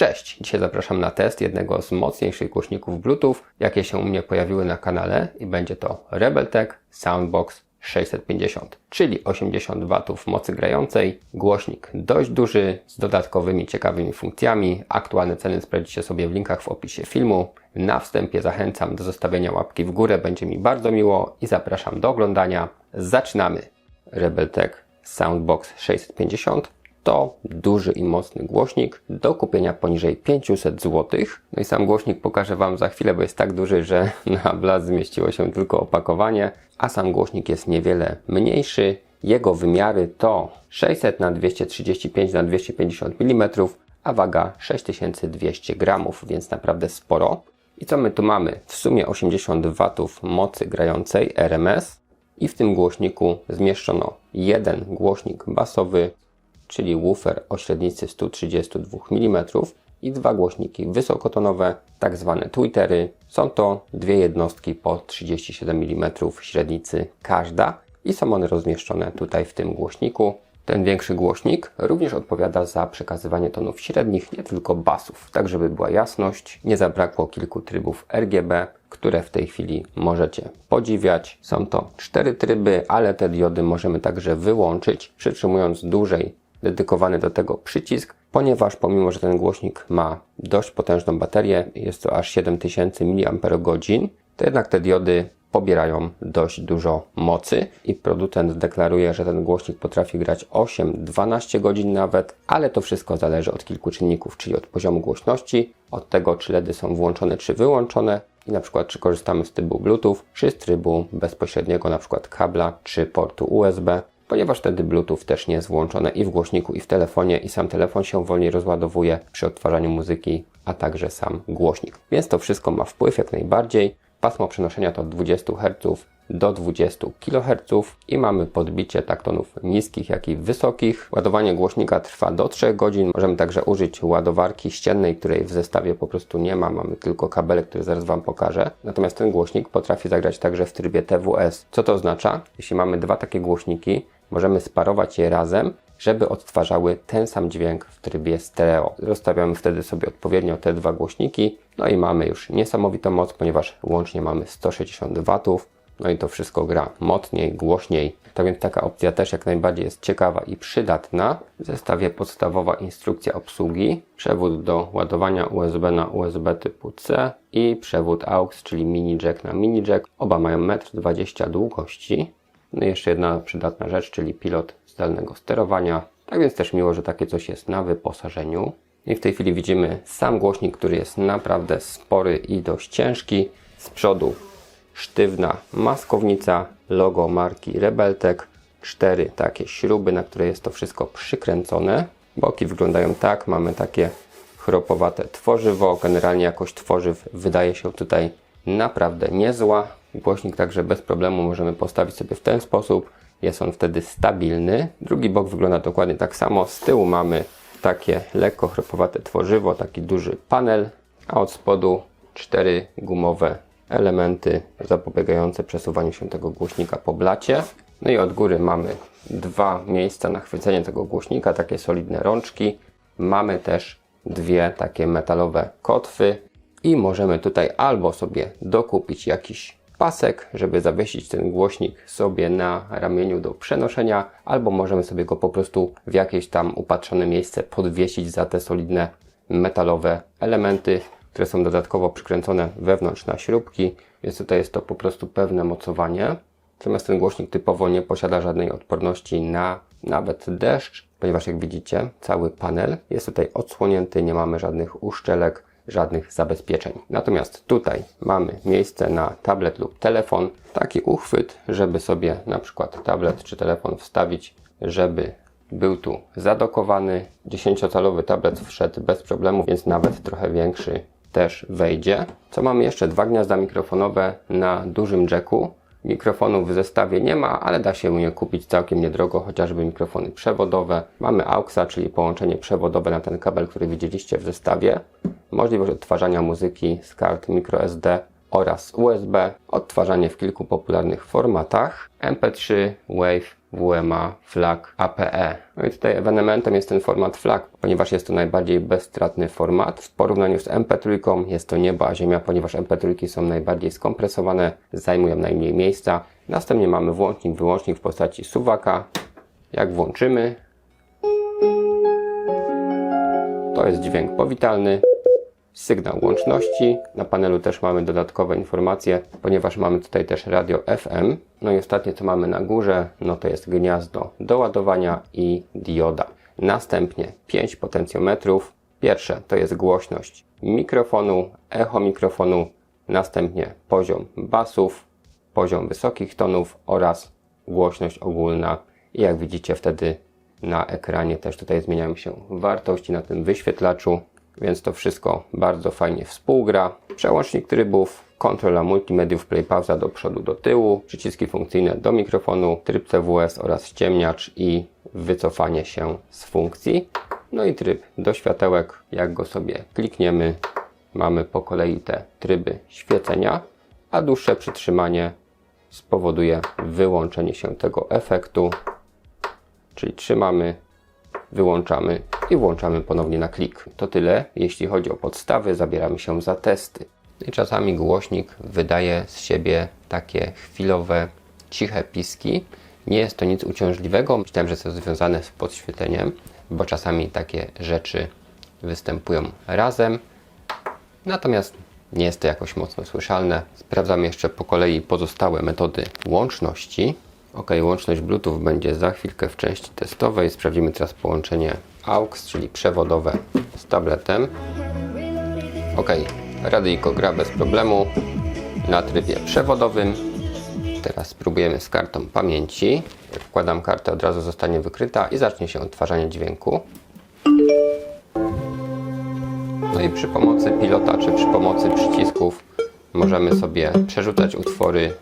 Cześć! Dzisiaj zapraszam na test jednego z mocniejszych głośników Bluetooth, jakie się u mnie pojawiły na kanale i będzie to Rebeltec Soundbox 650, czyli 80 W mocy grającej, głośnik dość duży, z dodatkowymi ciekawymi funkcjami. Aktualne ceny sprawdzicie sobie w linkach w opisie filmu. Na wstępie zachęcam do zostawienia łapki w górę, będzie mi bardzo miło i zapraszam do oglądania. Zaczynamy! Rebeltec Soundbox 650 to duży i mocny głośnik do kupienia poniżej 500 zł. No i sam głośnik pokażę Wam za chwilę, bo jest tak duży, że na blask zmieściło się tylko opakowanie, a sam głośnik jest niewiele mniejszy. Jego wymiary to 600 na 235 na 250 mm, a waga 6200 g, więc naprawdę sporo. I co my tu mamy? W sumie 80 W mocy grającej RMS i w tym głośniku zmieszczono jeden głośnik basowy, czyli woofer o średnicy 132 mm i dwa głośniki wysokotonowe, tak zwane tweetery. Są to dwie jednostki po 37 mm średnicy każda i są one rozmieszczone tutaj w tym głośniku. Ten większy głośnik również odpowiada za przekazywanie tonów średnich, nie tylko basów. Tak żeby była jasność, nie zabrakło kilku trybów RGB, które w tej chwili możecie podziwiać. Są to 4 tryby, ale te diody możemy także wyłączyć, przytrzymując dłużej dedykowany do tego przycisk, ponieważ pomimo, że ten głośnik ma dość potężną baterię, jest to aż 7000 mAh, to jednak te diody pobierają dość dużo mocy i producent deklaruje, że ten głośnik potrafi grać 8-12 godzin nawet, ale to wszystko zależy od kilku czynników, czyli od poziomu głośności, od tego, czy LEDy są włączone czy wyłączone i na przykład czy korzystamy z trybu Bluetooth, czy z trybu bezpośredniego, na przykład kabla czy portu USB. Ponieważ wtedy Bluetooth też nie jest włączone i w głośniku, i w telefonie, i sam telefon się wolniej rozładowuje przy odtwarzaniu muzyki, a także sam głośnik. Więc to wszystko ma wpływ jak najbardziej. Pasmo przenoszenia to od 20 Hz do 20 kHz i mamy podbicie tak tonów niskich, jak i wysokich. Ładowanie głośnika trwa do 3 godzin. Możemy także użyć ładowarki ściennej, której w zestawie po prostu nie ma. Mamy tylko kabelek, który zaraz Wam pokażę. Natomiast ten głośnik potrafi zagrać także w trybie TWS. Co to oznacza? Jeśli mamy dwa takie głośniki, możemy sparować je razem, żeby odtwarzały ten sam dźwięk w trybie stereo. Rozstawiamy wtedy sobie odpowiednio te dwa głośniki, no i mamy już niesamowitą moc, ponieważ łącznie mamy 160 W. No i to wszystko gra mocniej, głośniej. Tak więc taka opcja też jak najbardziej jest ciekawa i przydatna. W zestawie podstawowa instrukcja obsługi, przewód do ładowania USB na USB typu C i przewód AUX, czyli mini jack na mini jack. Oba mają 1,20 m długości. No i jeszcze jedna przydatna rzecz, czyli pilot zdalnego sterowania. Tak więc też miło, że takie coś jest na wyposażeniu. I w tej chwili widzimy sam głośnik, który jest naprawdę spory i dość ciężki. Z przodu sztywna maskownica, logo marki Rebeltec, 4 takie śruby, na które jest to wszystko przykręcone. Boki wyglądają tak, mamy takie chropowate tworzywo. Generalnie jakość tworzyw wydaje się tutaj naprawdę niezła. Głośnik także bez problemu możemy postawić sobie w ten sposób. Jest on wtedy stabilny. Drugi bok wygląda dokładnie tak samo. Z tyłu mamy takie lekko chropowate tworzywo, taki duży panel, a od spodu 4 gumowe elementy zapobiegające przesuwaniu się tego głośnika po blacie. No i od góry mamy dwa miejsca na chwycenie tego głośnika, takie solidne rączki. Mamy też dwie takie metalowe kotwy i możemy tutaj albo sobie dokupić jakiś pasek, żeby zawiesić ten głośnik sobie na ramieniu do przenoszenia, albo możemy sobie go po prostu w jakieś tam upatrzone miejsce podwiesić za te solidne metalowe elementy, które są dodatkowo przykręcone wewnątrz na śrubki, więc tutaj jest to po prostu pewne mocowanie. Natomiast ten głośnik typowo nie posiada żadnej odporności na nawet deszcz, ponieważ jak widzicie cały panel jest tutaj odsłonięty, nie mamy żadnych uszczelek, żadnych zabezpieczeń. Natomiast tutaj mamy miejsce na tablet lub telefon, taki uchwyt, żeby sobie na przykład tablet czy telefon wstawić, żeby był tu zadokowany. 10-calowy tablet wszedł bez problemu, więc nawet trochę większy też wejdzie. Co mamy jeszcze? Dwa gniazda mikrofonowe na dużym jacku. Mikrofonów w zestawie nie ma, ale da się je kupić całkiem niedrogo, chociażby mikrofony przewodowe. Mamy AUXa, czyli połączenie przewodowe na ten kabel, który widzieliście w zestawie. Możliwość odtwarzania muzyki z kart microSD oraz USB. Odtwarzanie w kilku popularnych formatach. MP3, WAV WMA FLAC APE. No i tutaj ewenementem jest ten format FLAC, ponieważ jest to najbardziej bezstratny format. W porównaniu z MP3 jest to niebo a ziemia, ponieważ MP3 są najbardziej skompresowane, zajmują najmniej miejsca. Następnie mamy włącznik, wyłącznik w postaci suwaka. Jak włączymy, to jest dźwięk powitalny. Sygnał łączności. Na panelu też mamy dodatkowe informacje, ponieważ mamy tutaj też radio FM. No i ostatnie co mamy na górze, no to jest gniazdo do ładowania i dioda. Następnie 5 potencjometrów. Pierwsze to jest głośność mikrofonu, echo mikrofonu, następnie poziom basów, poziom wysokich tonów oraz głośność ogólna. I jak widzicie wtedy na ekranie też tutaj zmieniają się wartości na tym wyświetlaczu. Więc to wszystko bardzo fajnie współgra. Przełącznik trybów, kontrola multimediów, play, pauza do przodu, do tyłu, przyciski funkcyjne do mikrofonu, tryb CWS oraz ściemniacz i wycofanie się z funkcji. No i tryb do światełek, jak go sobie klikniemy, mamy po kolei te tryby świecenia, a dłuższe przytrzymanie spowoduje wyłączenie się tego efektu, czyli trzymamy, wyłączamy i włączamy ponownie na klik. To tyle, jeśli chodzi o podstawy, zabieramy się za testy. I czasami głośnik wydaje z siebie takie chwilowe, ciche piski. Nie jest to nic uciążliwego. Myślałem, że jest to związane z podświetleniem, bo czasami takie rzeczy występują razem. Natomiast nie jest to jakoś mocno słyszalne. Sprawdzamy jeszcze po kolei pozostałe metody łączności. OK, łączność Bluetooth będzie za chwilkę w części testowej. Sprawdzimy teraz połączenie AUX, czyli przewodowe z tabletem. OK, radyjko gra bez problemu na trybie przewodowym. Teraz spróbujemy z kartą pamięci. Jak wkładam kartę, od razu zostanie wykryta i zacznie się odtwarzanie dźwięku. No i przy pomocy pilota czy przy pomocy przycisków możemy sobie przerzucać utwory,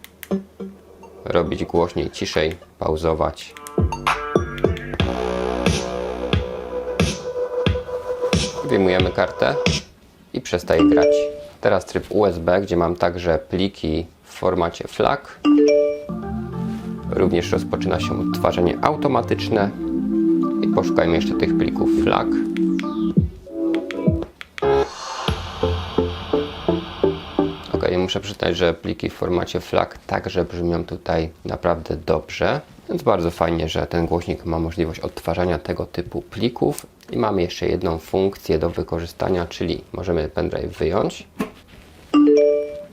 robić głośniej, ciszej, pauzować. Wyjmujemy kartę i przestaje grać. Teraz tryb USB, gdzie mam także pliki w formacie FLAC. Również rozpoczyna się odtwarzanie automatyczne. I poszukajmy jeszcze tych plików FLAC. Muszę przyznać, że pliki w formacie FLAC także brzmią tutaj naprawdę dobrze, więc bardzo fajnie, że ten głośnik ma możliwość odtwarzania tego typu plików. I mamy jeszcze jedną funkcję do wykorzystania, czyli możemy pendrive wyjąć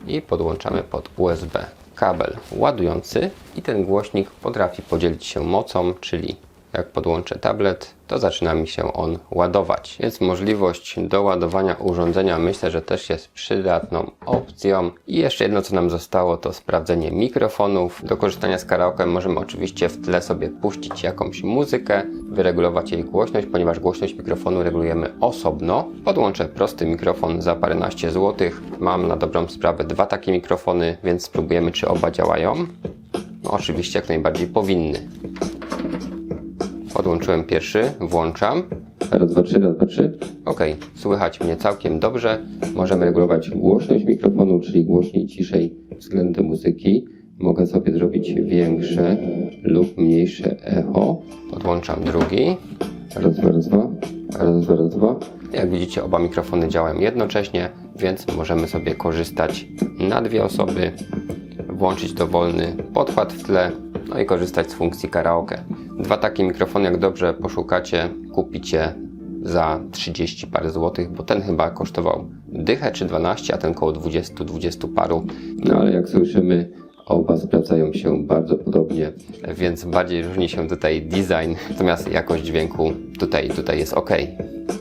i podłączamy pod USB kabel ładujący i ten głośnik potrafi podzielić się mocą, czyli jak podłączę tablet, to zaczyna mi się on ładować. Więc możliwość doładowania urządzenia myślę, że też jest przydatną opcją. I jeszcze jedno co nam zostało, to sprawdzenie mikrofonów. Do korzystania z karaoke możemy oczywiście w tle sobie puścić jakąś muzykę, wyregulować jej głośność, ponieważ głośność mikrofonu regulujemy osobno. Podłączę prosty mikrofon za paręnaście złotych. Mam na dobrą sprawę dwa takie mikrofony, więc spróbujemy, czy oba działają. No, oczywiście jak najbardziej powinny. Podłączyłem pierwszy, włączam. Raz, dwa, trzy, raz, dwa, trzy. OK, słychać mnie całkiem dobrze. Możemy regulować głośność mikrofonu, czyli głośniej, ciszej względem muzyki. Mogę sobie zrobić większe lub mniejsze echo. Podłączam drugi. Raz, dwa, raz, dwa. Raz, dwa, raz, dwa. Jak widzicie, oba mikrofony działają jednocześnie, więc możemy sobie korzystać na dwie osoby. Włączyć dowolny podkład w tle. No i korzystać z funkcji karaoke. Dwa takie mikrofony, jak dobrze poszukacie, kupicie za 30 parę złotych, bo ten chyba kosztował dychę czy 12, a ten koło 20 paru. No ale jak słyszymy, oba sprawdzają się bardzo podobnie, więc bardziej różni się tutaj design, natomiast jakość dźwięku tutaj jest OK.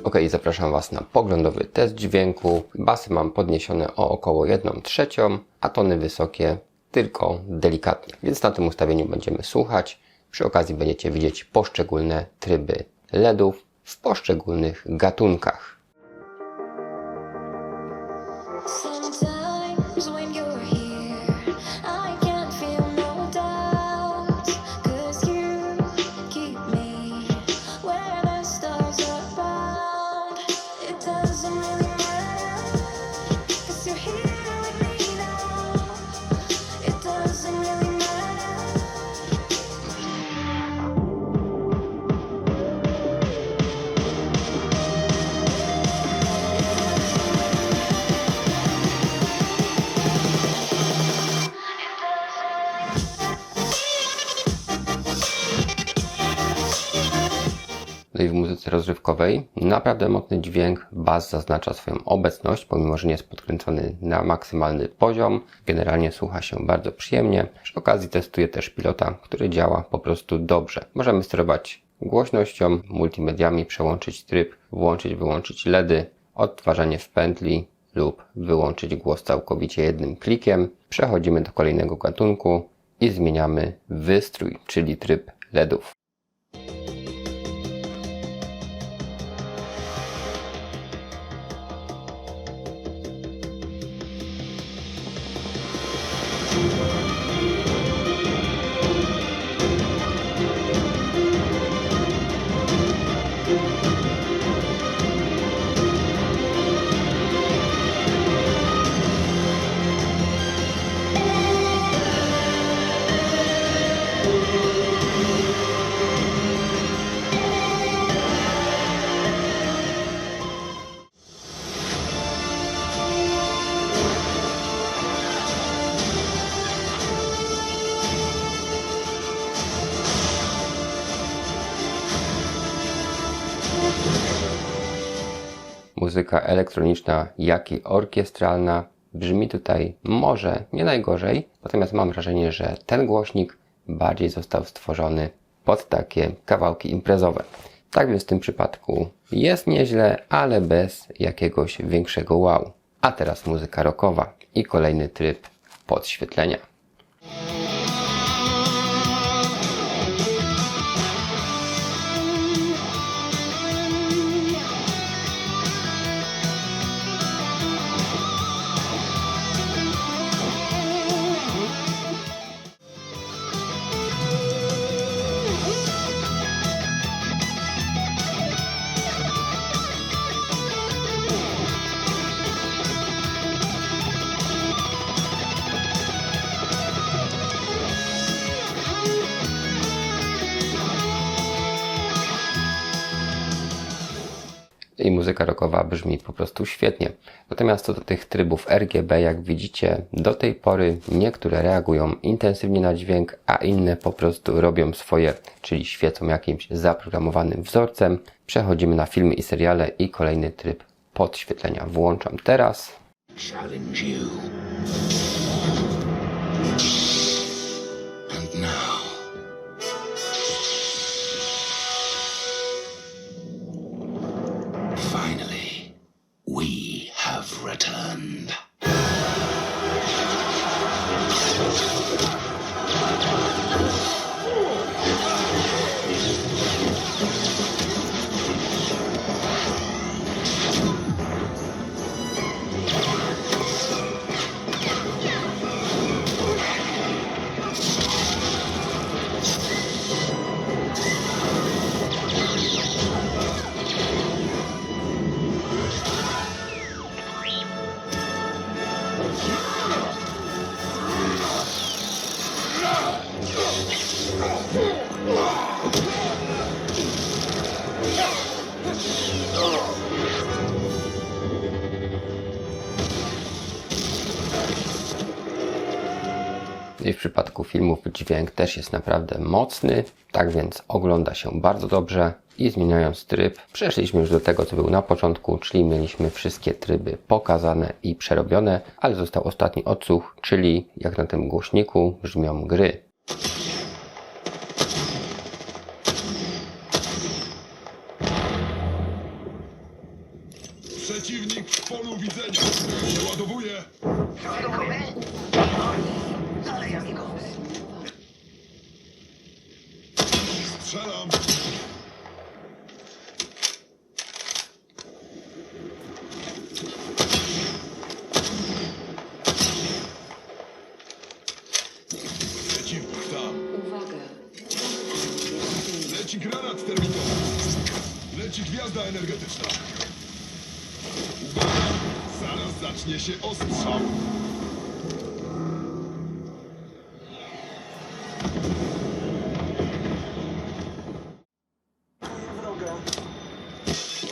OK, zapraszam Was na poglądowy test dźwięku. Basy mam podniesione o około 1/3, a tony wysokie tylko delikatnie. Więc na tym ustawieniu będziemy słuchać. Przy okazji będziecie widzieć poszczególne tryby LEDów w poszczególnych gatunkach. muzyce rozrywkowej. Naprawdę mocny dźwięk, bas zaznacza swoją obecność, pomimo że nie jest podkręcony na maksymalny poziom. Generalnie słucha się bardzo przyjemnie. Przy okazji testuję też pilota, który działa po prostu dobrze. Możemy sterować głośnością, multimediami, przełączyć tryb, włączyć, wyłączyć LEDy, odtwarzanie w pętli lub wyłączyć głos całkowicie jednym klikiem. Przechodzimy do kolejnego gatunku i zmieniamy wystrój, czyli tryb LEDów. Muzyka elektroniczna, jak i orkiestralna brzmi tutaj może nie najgorzej, natomiast mam wrażenie, że ten głośnik bardziej został stworzony pod takie kawałki imprezowe. Tak więc w tym przypadku jest nieźle, ale bez jakiegoś większego wow. A teraz muzyka rockowa i kolejny tryb podświetlenia. I muzyka rockowa brzmi po prostu świetnie. Natomiast co do tych trybów RGB, jak widzicie, do tej pory niektóre reagują intensywnie na dźwięk, a inne po prostu robią swoje, czyli świecą jakimś zaprogramowanym wzorcem. Przechodzimy na filmy i seriale i kolejny tryb podświetlenia włączam teraz. Challenge you. And now. Finally, we have returned. I w przypadku filmów dźwięk też jest naprawdę mocny, tak więc ogląda się bardzo dobrze. I zmieniając tryb, przeszliśmy już do tego, co był na początku, czyli mieliśmy wszystkie tryby pokazane i przerobione, ale został ostatni odsłuch, czyli jak na tym głośniku brzmią gry. Przeciwnik w polu widzenia. Przeładowuję. Strzelam. Przeciwnik tam. Uwaga! Leci granat terminowy. Leci gwiazda energetyczna. Uwaga! Zaraz zacznie się ostrzał.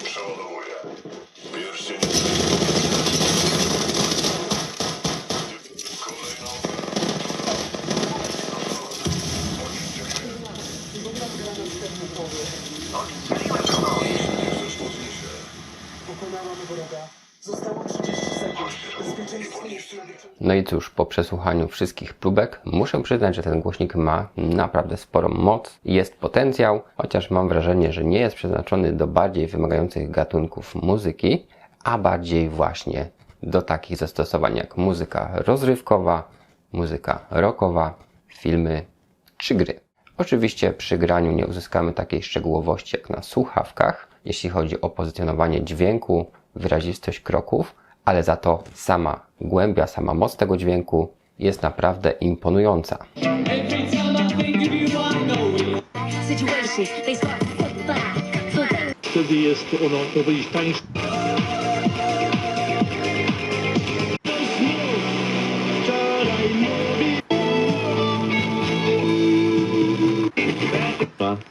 Przeładowuję. Pierścień. Kolejną. Odstrzeliłem go. wroga. Zostało 30 sekund. Bezpieczeństwo jest... No i cóż, po przesłuchaniu wszystkich próbek muszę przyznać, że ten głośnik ma naprawdę sporą moc, jest potencjał, chociaż mam wrażenie, że nie jest przeznaczony do bardziej wymagających gatunków muzyki, a bardziej właśnie do takich zastosowań jak muzyka rozrywkowa, muzyka rockowa, filmy czy gry. Oczywiście przy graniu nie uzyskamy takiej szczegółowości jak na słuchawkach, jeśli chodzi o pozycjonowanie dźwięku, wyrazistość kroków, ale za to sama głębia, sama moc tego dźwięku jest naprawdę imponująca. Situations, they start to flip back. Wtedy jest ono powiedzieć tańsze.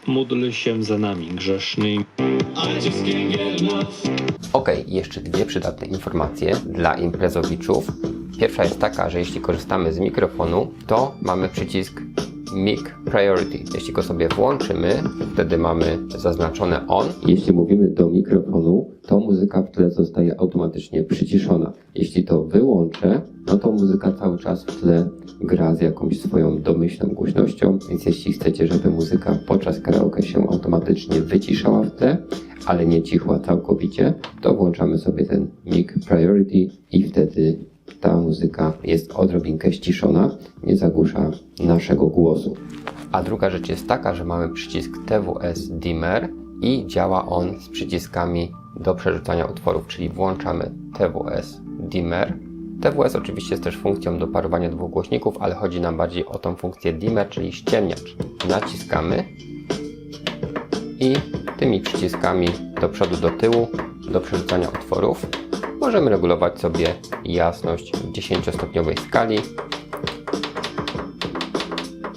Módl się za nami grzesznymi. Ok, jeszcze dwie przydatne informacje dla imprezowiczów. Pierwsza jest taka, że jeśli korzystamy z mikrofonu, to mamy przycisk Mic Priority. Jeśli go sobie włączymy, wtedy mamy zaznaczone on. Jeśli mówimy do mikrofonu, to muzyka w tle zostaje automatycznie przyciszona. Jeśli to wyłączę, no to muzyka cały czas w tle gra z jakąś swoją domyślną głośnością, więc jeśli chcecie, żeby muzyka podczas karaoke się automatycznie wyciszała w tle, ale nie cichła całkowicie, to włączamy sobie ten Mic Priority i wtedy ta muzyka jest odrobinkę ściszona, nie zagłusza naszego głosu. A druga rzecz jest taka, że mamy przycisk TWS Dimmer i działa on z przyciskami do przerzucania utworów, czyli włączamy TWS Dimmer. TWS oczywiście jest też funkcją do parowania dwóch głośników, ale chodzi nam bardziej o tą funkcję dimmer, czyli ściemniacz. Naciskamy i tymi przyciskami do przodu, do tyłu, do przerzucania utworów możemy regulować sobie jasność w 10-stopniowej skali.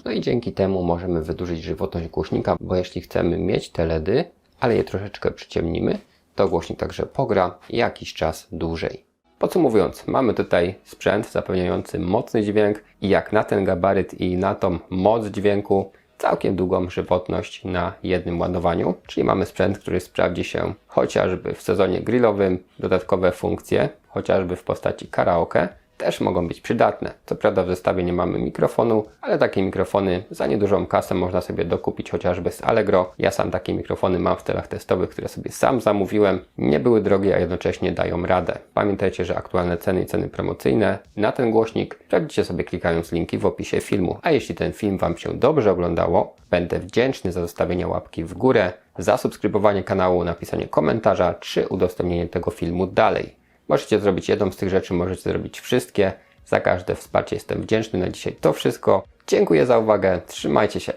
No i dzięki temu możemy wydłużyć żywotność głośnika, bo jeśli chcemy mieć te LEDy, ale je troszeczkę przyciemnimy, to głośnik także pogra jakiś czas dłużej. Podsumowując, mamy tutaj sprzęt zapewniający mocny dźwięk i jak na ten gabaryt i na tą moc dźwięku całkiem długą żywotność na jednym ładowaniu, czyli mamy sprzęt, który sprawdzi się chociażby w sezonie grillowym. Dodatkowe funkcje, chociażby w postaci karaoke, też mogą być przydatne. Co prawda w zestawie nie mamy mikrofonu, ale takie mikrofony za niedużą kasę można sobie dokupić chociażby z Allegro. Ja sam takie mikrofony mam w celach testowych, które sobie sam zamówiłem. Nie były drogie, a jednocześnie dają radę. Pamiętajcie, że aktualne ceny i ceny promocyjne na ten głośnik sprawdzicie sobie klikając linki w opisie filmu. A jeśli ten film Wam się dobrze oglądało, będę wdzięczny za zostawienie łapki w górę, za subskrybowanie kanału, napisanie komentarza czy udostępnienie tego filmu dalej. Możecie zrobić jedną z tych rzeczy, możecie zrobić wszystkie. Za każde wsparcie jestem wdzięczny. Na dzisiaj to wszystko. Dziękuję za uwagę. Trzymajcie się.